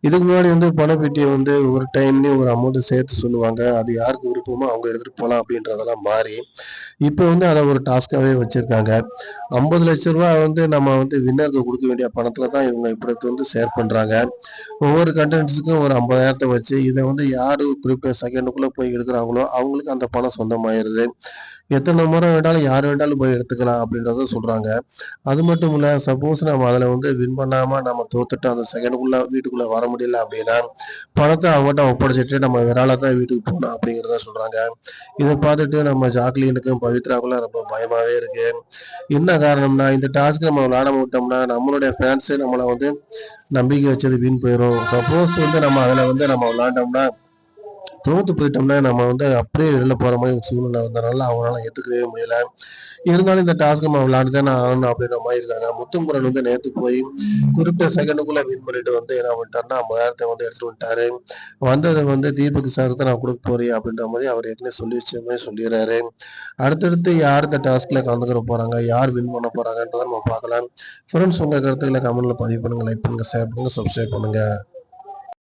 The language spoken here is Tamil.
இதுக்கு முன்னாடி பணப்பெட்டிய ஒரு டைம்லயே ஒரு அமௌண்ட் சேர்த்து சொல்லுவாங்க. அது யாருக்கு விருப்பமோ அவங்க எடுத்துட்டு போலாம் அப்படின்றதெல்லாம் மாறி, இப்ப அத ஒரு டாஸ்க்காவே வச்சிருக்காங்க. ரூ. 50,00,000 நம்ம வின்னருக்கு குடுக்க வேண்டிய பணத்துல தான் இவங்க இப்படி ஷேர் பண்றாங்க. ஒவ்வொரு கண்டென்ட்ஸ்க்கும் ஒரு 50,000 வச்சு இத யாரு குறிப்பிட்ட செகண்டுக்குள்ள போய் எடுக்குறாங்களோ, அவங்களுக்கு அந்த பணம் சொந்தமாயிருது. எத்தன முறை வேண்டாலும் யார் வேண்டாலும் போய் எடுத்துக்கலாம் அப்படின்றத சொல்றாங்க. அது மட்டும் இல்ல, சப்போஸ் நம்ம அதுல வின் பண்ணாம நம்ம தோத்துட்டு அந்த செகண்டுக்குள்ள வீட்டுக்குள்ள வர முடியல அப்படின்னா, பணத்த அவங்கட்ட ஒப்படைச்சுட்டு நம்ம வேற ஆளா தான் வீட்டுக்கு போணும் அப்படிங்கிறத சொல்றாங்க. இத பார்த்துட்டு நம்ம ஜாக்லினுக்கும், பவித்ராவுக்குலாம் ரொம்ப பயமாவே இருக்கு. என்ன காரணம்னா, இந்த டாஸ்க் நம்ம விளையாடாம விட்டோம்னா, நம்மளுடைய ஃபேன்ஸே நம்மள நம்பிக்கை வச்சது வீண் போயிரும். சப்போஸ் நம்ம அதுல நம்ம விளையாண்டோம்னா தோத்து போயிட்டோம்னா நம்ம அப்படியே வெளில போற மாதிரி ஒரு சூழ்நிலை வந்தனால அவங்களால ஏத்துக்கவே முடியல. இருந்தாலும் இந்த டாஸ்க் நம்ம விளையாண்டு தானே ஆகணும் அப்படின்ற மாதிரி இருக்காங்க. முத்துக்குமரன் நேத்து போய் குறிப்பிட்ட செகண்டுக்குள்ள வின் பண்ணிட்டு என்ன பண்ணிட்டாருன்னா 50,000 எடுத்துட்டு வந்துட்டாரு. வந்ததை தீபக் சாருக்கு நான் கொடுக்க போறேன் அப்படின்ற மாதிரி அவர் ஏற்கனவே சொல்லி வச்ச மாதிரி சொல்லிடுறாரு. அடுத்தடுத்து யார் இந்த டாஸ்க்ல கலந்துக்கிற போறாங்க, யார் வின் பண்ண போறாங்கன்றத நம்ம பார்க்கலாம். ஃப்ரெண்ட்ஸ், உங்க கருத்துக்களை கமெண்ட்ல பதிவு பண்ணுங்க, லைக் பண்ணுங்க, ஷேர் பண்ணுங்க, சப்ஸ்கிரைப் பண்ணுங்க.